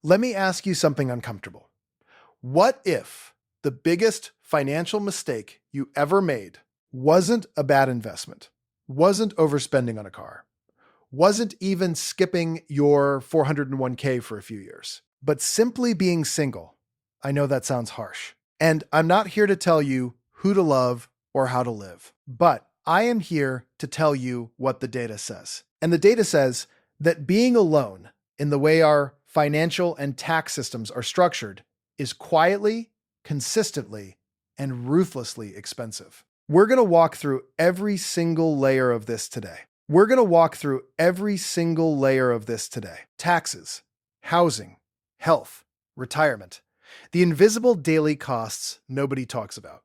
Let me ask you something uncomfortable. What if the biggest financial mistake you ever made wasn't a bad investment, wasn't overspending on a car, wasn't even skipping your 401k for a few years, but simply being single? I know that sounds harsh. And I'm not here to tell you who to love or how to live, but I am here to tell you what the data says. And the data says that being alone in the way our financial and tax systems are structured is quietly, consistently, and ruthlessly expensive. We're going to walk through every single layer of this today. Taxes, housing, health, retirement, the invisible daily costs nobody talks about.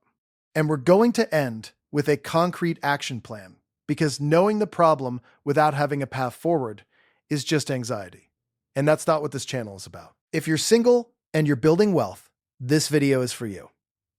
And we're going to end with a concrete action plan, because knowing the problem without having a path forward is just anxiety. And that's not what this channel is about. If you're single and you're building wealth, this video is for you.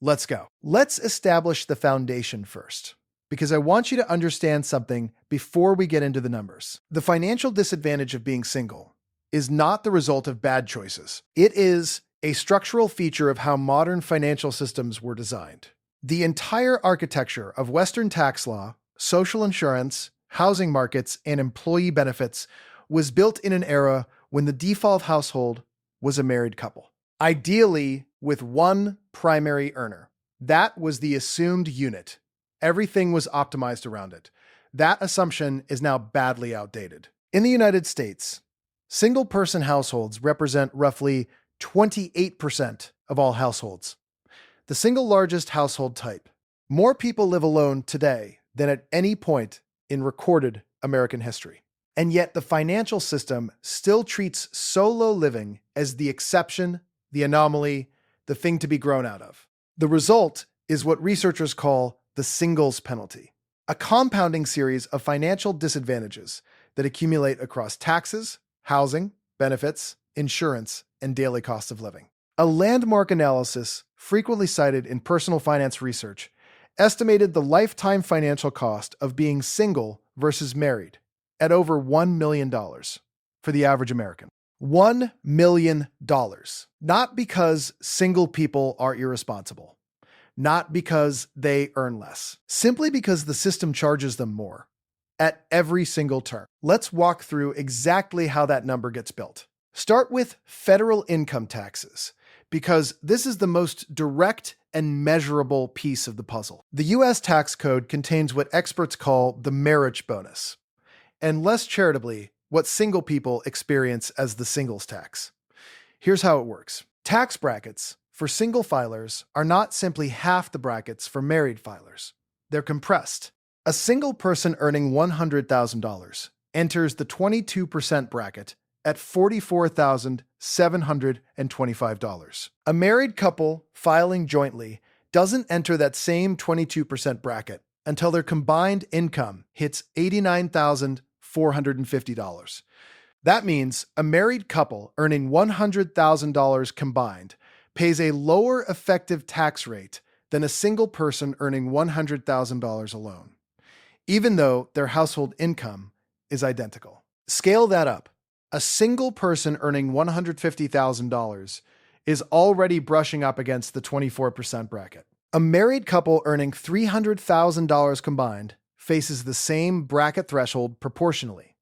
Let's go. Let's establish the foundation first, because I want you to understand something before we get into the numbers. The financial disadvantage of being single is not the result of bad choices. It is a structural feature of how modern financial systems were designed. The entire architecture of Western tax law, social insurance, housing markets, and employee benefits was built in an era when the default household was a married couple, ideally with one primary earner. That was the assumed unit. Everything was optimized around it. That assumption is now badly outdated. In the United States, single-person households represent roughly 28% of all households, the single largest household type. More people live alone today than at any point in recorded American history. And yet the financial system still treats solo living as the exception, the anomaly, the thing to be grown out of. The result is what researchers call the singles penalty, a compounding series of financial disadvantages that accumulate across taxes, housing, benefits, insurance, and daily cost of living. A landmark analysis frequently cited in personal finance research estimated the lifetime financial cost of being single versus married at over $1 million for the average American. $1 million. Not because single people are irresponsible, not because they earn less, simply because the system charges them more at every single turn. Let's walk through exactly how that number gets built. Start with federal income taxes, because this is the most direct and measurable piece of the puzzle. The U.S. tax code contains what experts call the marriage bonus, and less charitably, what single people experience as the singles tax. Here's how it works. Tax brackets for single filers are not simply half the brackets for married filers. They're compressed. A single person earning $100,000 enters the 22% bracket at $44,725. A married couple filing jointly doesn't enter that same 22% bracket until their combined income hits $89,450. That means a married couple earning $100,000 combined pays a lower effective tax rate than a single person earning $100,000 alone, even though their household income is identical. Scale that up. A single person earning $150,000 is already brushing up against the 24% bracket. A married couple earning $300,000 combined faces the same bracket threshold proportionally.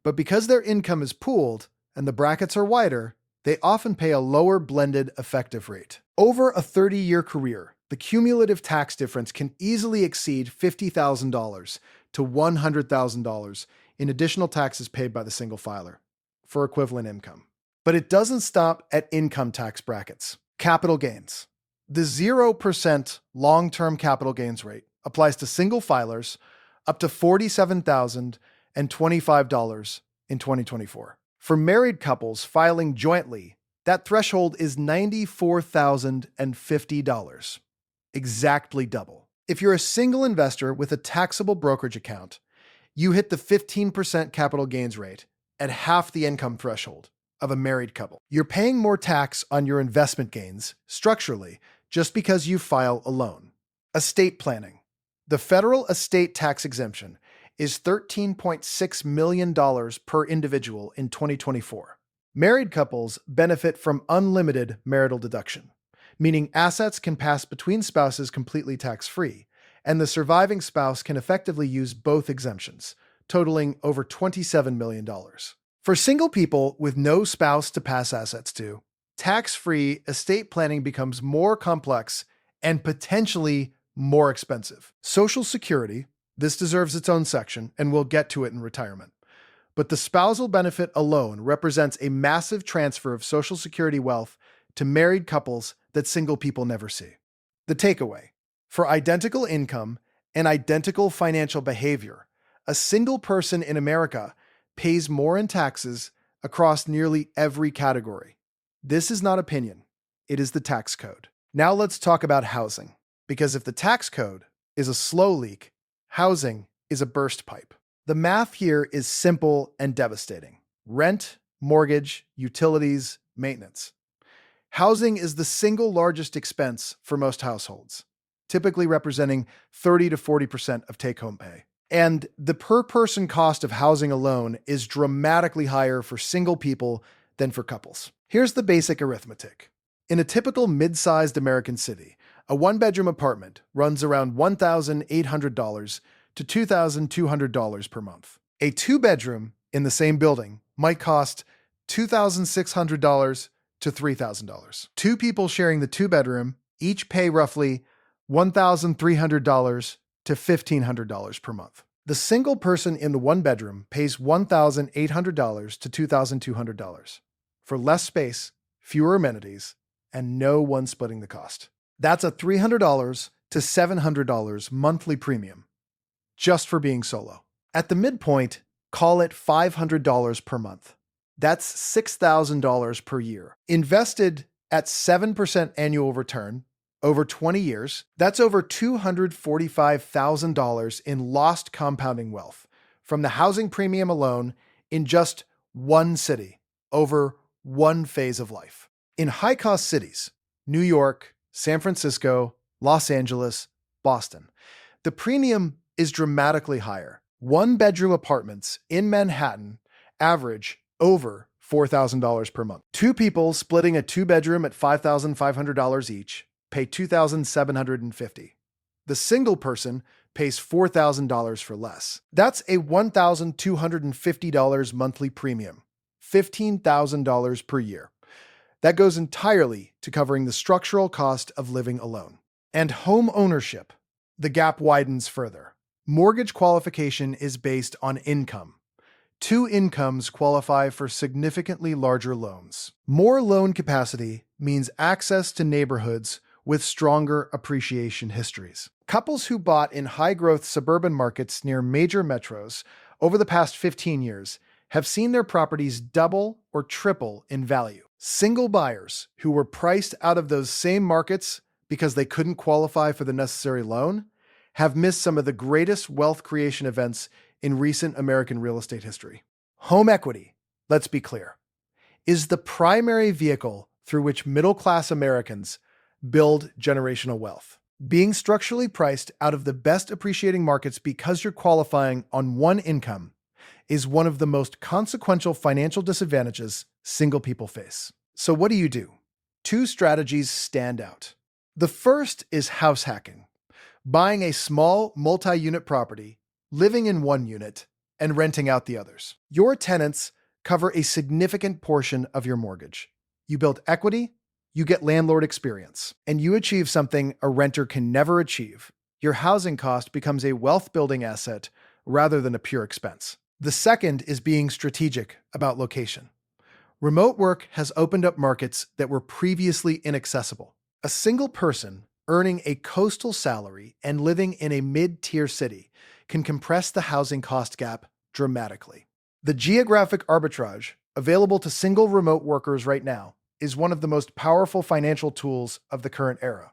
But because their income is pooled and the brackets are wider, they often pay a lower blended effective rate. Over a 30-year career, the cumulative tax difference can easily exceed $50,000 to $100,000 in additional taxes paid by the single filer for equivalent income. But it doesn't stop at income tax brackets. Capital gains. The 0% long-term capital gains rate applies to single filers up to $47,025 in 2024. For married couples filing jointly, that threshold is $94,050, exactly double. If you're a single investor with a taxable brokerage account, you hit the 15% capital gains rate at half the income threshold of a married couple. You're paying more tax on your investment gains structurally just because you file alone. Estate planning. The federal estate tax exemption is $13.6 million per individual in 2024. Married couples benefit from unlimited marital deduction, meaning assets can pass between spouses completely tax-free, and the surviving spouse can effectively use both exemptions, totaling over $27 million. For single people with no spouse to pass assets to, tax-free estate planning becomes more complex and potentially more expensive. Social Security, this deserves its own section, and we'll get to it in retirement. But the spousal benefit alone represents a massive transfer of Social Security wealth to married couples that single people never see. The takeaway: for identical income and identical financial behavior, a single person in America pays more in taxes across nearly every category. This is not opinion, it is the tax code. Now let's talk about housing, because if the tax code is a slow leak, housing is a burst pipe. The math here is simple and devastating. Rent, mortgage, utilities, maintenance. Housing is the single largest expense for most households, typically representing 30 to 40% of take-home pay. And the per-person cost of housing alone is dramatically higher for single people than for couples. Here's the basic arithmetic. In a typical mid-sized American city, a one-bedroom apartment runs around $1,800 to $2,200 per month. A two-bedroom in the same building might cost $2,600 to $3,000. Two people sharing the two-bedroom each pay roughly $1,300 to $1,500 per month. The single person in the one bedroom pays $1,800 to $2,200 for less space, fewer amenities, and no one splitting the cost. That's a $300 to $700 monthly premium just for being solo. At the midpoint, call it $500 per month. That's $6,000 per year. Invested at 7% annual return over 20 years, that's over $245,000 in lost compounding wealth from the housing premium alone in just one city over one phase of life. In high-cost cities, New York, San Francisco, Los Angeles, Boston, the premium is dramatically higher. One-bedroom apartments in Manhattan average over $4,000 per month. Two people splitting a two-bedroom at $5,500 each pay $2,750. The single person pays $4,000 for less. That's a $1,250 monthly premium, $15,000 per year. That goes entirely to covering the structural cost of living alone. And home ownership, the gap widens further. Mortgage qualification is based on income. Two incomes qualify for significantly larger loans. More loan capacity means access to neighborhoods with stronger appreciation histories. Couples who bought in high-growth suburban markets near major metros over the past 15 years have seen their properties double or triple in value. Single buyers who were priced out of those same markets because they couldn't qualify for the necessary loan have missed some of the greatest wealth creation events in recent American real estate history. Home equity, let's be clear, is the primary vehicle through which middle-class Americans build generational wealth. Being structurally priced out of the best appreciating markets because you're qualifying on one income is one of the most consequential financial disadvantages single people face. So what do? Two strategies stand out. The first is house hacking, buying a small multi-unit property, living in one unit, and renting out the others. Your tenants cover a significant portion of your mortgage. You build equity, you get landlord experience, and you achieve something a renter can never achieve. Your housing cost becomes a wealth-building asset rather than a pure expense. The second is being strategic about location. Remote work has opened up markets that were previously inaccessible. A single person earning a coastal salary and living in a mid-tier city can compress the housing cost gap dramatically. The geographic arbitrage available to single remote workers right now is one of the most powerful financial tools of the current era,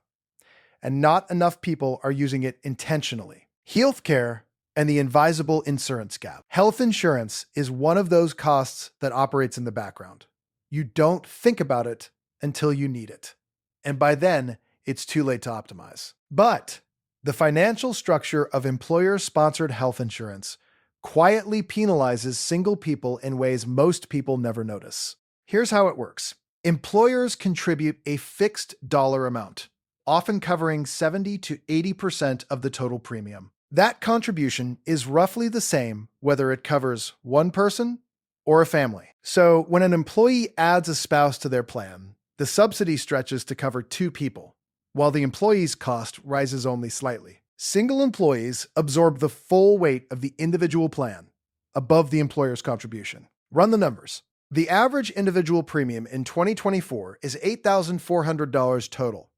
and not enough people are using it intentionally. Healthcare and the invisible insurance gap. Health insurance is one of those costs that operates in the background. You don't think about it until you need it, and by then, it's too late to optimize. But the financial structure of employer-sponsored health insurance quietly penalizes single people in ways most people never notice. Here's how it works. Employers contribute a fixed dollar amount, often covering 70 to 80% of the total premium. That contribution is roughly the same whether it covers one person or a family. So when an employee adds a spouse to their plan, the subsidy stretches to cover two people, while the employee's cost rises only slightly. Single employees absorb the full weight of the individual plan above the employer's contribution. Run the numbers. The average individual premium in 2024 is $8,400 total.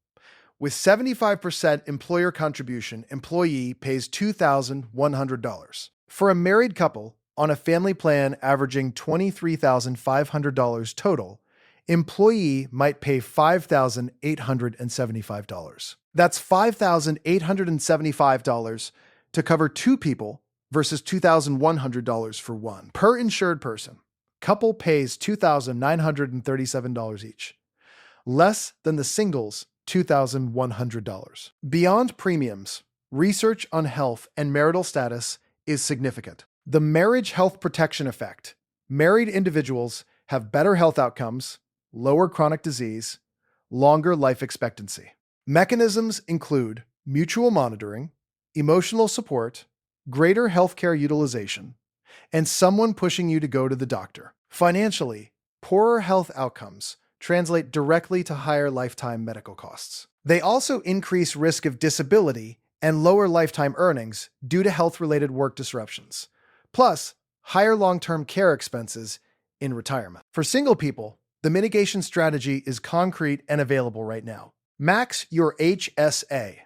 With 75% employer contribution, employee pays $2,100. For a married couple, on a family plan averaging $23,500 total, employee might pay $5,875. That's $5,875 to cover two people versus $2,100 for one. Per insured person, couple pays $2,937 each, less than the single's $2,100. Beyond premiums, research on health and marital status is significant. The marriage health protection effect. Married individuals have better health outcomes, lower chronic disease, longer life expectancy. Mechanisms include mutual monitoring, emotional support, greater healthcare utilization, and someone pushing you to go to the doctor. Financially, poorer health outcomes translate directly to higher lifetime medical costs. They also increase risk of disability and lower lifetime earnings due to health-related work disruptions, plus higher long-term care expenses in retirement. For single people, the mitigation strategy is concrete and available right now. Max your HSA.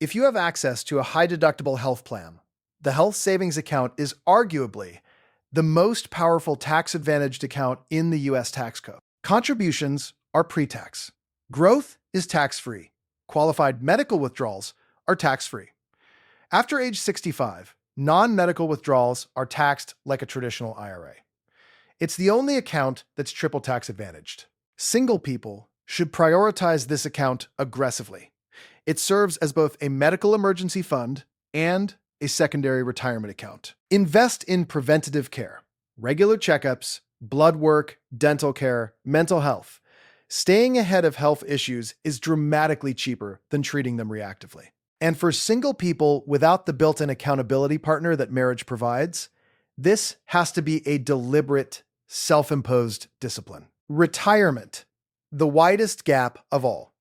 If you have access to a high-deductible health plan, the health savings account is arguably the most powerful tax-advantaged account in the U.S. tax code. Contributions are pre-tax. Growth is tax-free. Qualified medical withdrawals are tax-free. After age 65, non-medical withdrawals are taxed like a traditional IRA. It's the only account that's triple tax advantaged. Single people should prioritize this account aggressively. It serves as both a medical emergency fund and a secondary retirement account. Invest in preventative care, regular checkups, blood work, dental care, mental health. Staying ahead of health issues is dramatically cheaper than treating them reactively. And for single people without the built-in accountability partner that marriage provides, this has to be a deliberate, self-imposed discipline. Retirement, the widest gap of all.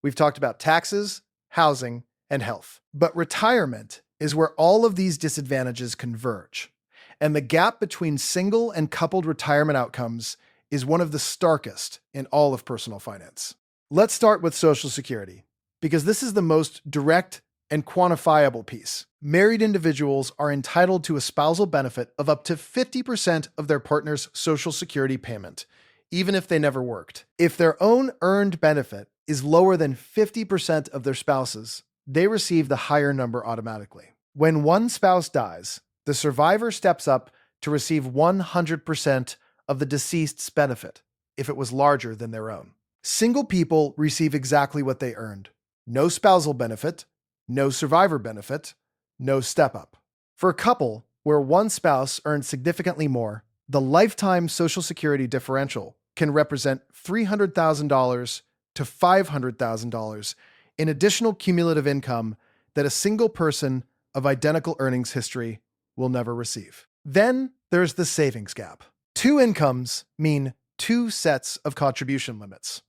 We've talked about taxes, housing, and health. But retirement is where all of these disadvantages converge. And the gap between single and coupled retirement outcomes is one of the starkest in all of personal finance. Let's start with Social Security, because this is the most direct and quantifiable piece. Married individuals are entitled to a spousal benefit of up to 50% of their partner's Social Security payment, even if they never worked. If their own earned benefit is lower than 50% of their spouse's, they receive the higher number automatically. When one spouse dies, the survivor steps up to receive 100% of the deceased's benefit if it was larger than their own. Single people receive exactly what they earned. No spousal benefit, no survivor benefit, no step-up. For a couple where one spouse earns significantly more, the lifetime Social Security differential can represent $300,000 to $500,000 in additional cumulative income that a single person of identical earnings history will never receive. Then there's the savings gap. Two incomes mean two sets of contribution limits.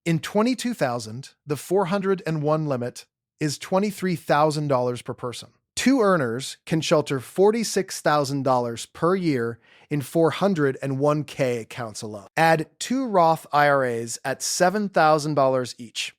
In 22,000, the 401 limit is $23,000 per person. Two earners can shelter $46,000 per year in 401k accounts alone. Add two Roth IRAs at $7,000 each,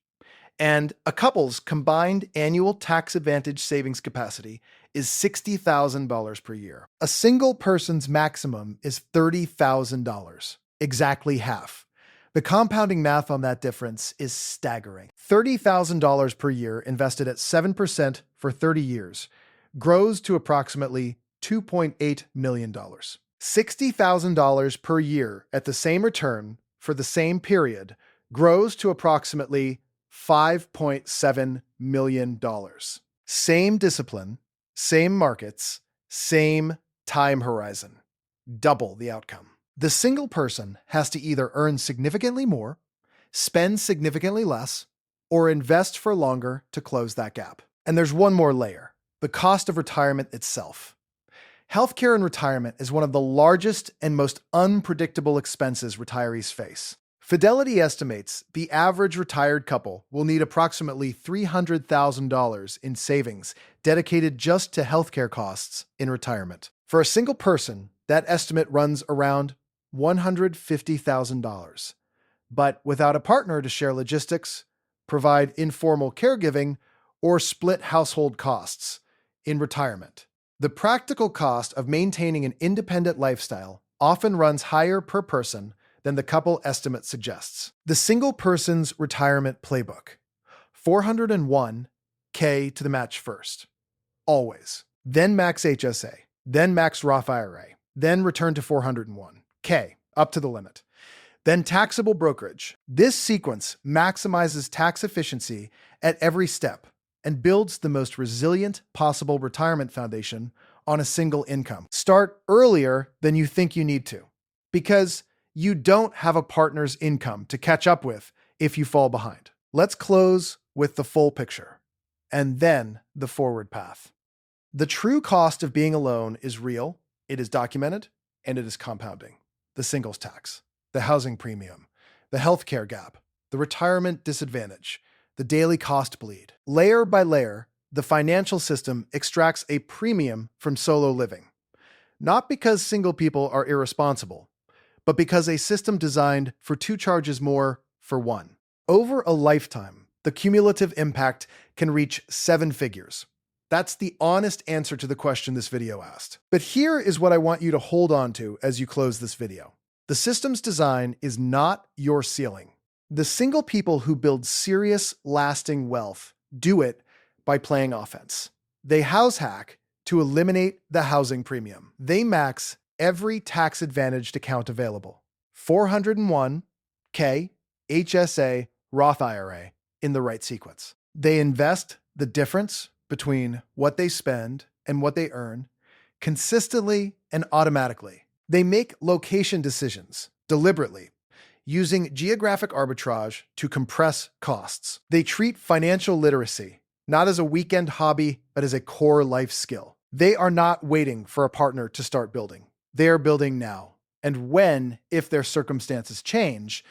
and a couple's combined annual tax-advantaged savings capacity is $60,000 per year. A single person's maximum is $30,000, exactly half. The compounding math on that difference is staggering. $30,000 per year invested at 7% for 30 years grows to approximately $2.8 million. $60,000 per year at the same return for the same period grows to approximately $5.7 million. Same discipline, same markets, same time horizon. Double the outcome. The single person has to either earn significantly more, spend significantly less, or invest for longer to close that gap. And there's one more layer: the cost of retirement itself. Healthcare in retirement is one of the largest and most unpredictable expenses retirees face. Fidelity estimates the average retired couple will need approximately $300,000 in savings dedicated just to healthcare costs in retirement. For a single person, that estimate runs around $150,000. But without a partner to share logistics, provide informal caregiving, or split household costs in retirement, the practical cost of maintaining an independent lifestyle often runs higher per person than the couple estimate suggests. The single person's retirement playbook: 401k to the match first, always. Then max HSA, then max Roth IRA, then return to 401k, up to the limit. Then taxable brokerage. This sequence maximizes tax efficiency at every step and builds the most resilient possible retirement foundation on a single income. Start earlier than you think you need to, because you don't have a partner's income to catch up with if you fall behind. Let's close with the full picture, and then the forward path. The true cost of being alone is real, it is documented, and it is compounding. The singles tax, the housing premium, the healthcare gap, the retirement disadvantage, the daily cost bleed. Layer by layer, the financial system extracts a premium from solo living. Not because single people are irresponsible, but because a system designed for two charges more for one. Over a lifetime, the cumulative impact can reach 7 figures. That's the honest answer to the question this video asked. But here is what I want you to hold on to as you close this video. The system's design is not your ceiling. The single people who build serious, lasting wealth do it by playing offense. They house hack to eliminate the housing premium. They max every tax-advantaged account available: 401k, HSA, Roth IRA, in the right sequence. They invest the difference between what they spend and what they earn consistently and automatically. They make location decisions deliberately, using geographic arbitrage to compress costs. They treat financial literacy not as a weekend hobby, but as a core life skill. They are not waiting for a partner to start building. They are building now. And when, if their circumstances change,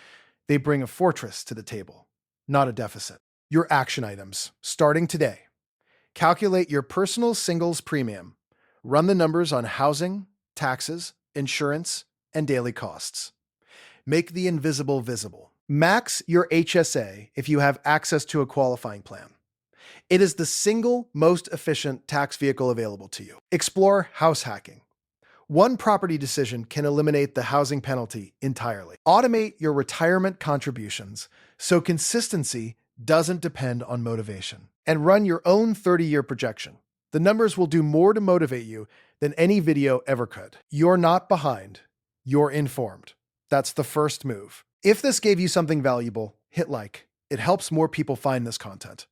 they bring a fortress to the table, not a deficit. Your action items, starting today: calculate your personal singles premium. Run the numbers on housing, taxes, insurance, and daily costs. Make the invisible visible. Max your HSA if you have access to a qualifying plan. It is the single most efficient tax vehicle available to you. Explore house hacking. One property decision can eliminate the housing penalty entirely. Automate your retirement contributions so consistency doesn't depend on motivation. And run your own 30-year projection. The numbers will do more to motivate you than any video ever could. You're not behind. You're informed. That's the first move. If this gave you something valuable, hit like. It helps more people find this content.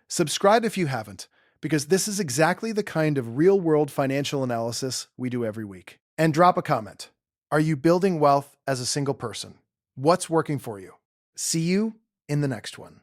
Subscribe if you haven't, because this is exactly the kind of real-world financial analysis we do every week. And drop a comment. Are you building wealth as a single person? What's working for you? See you in the next one.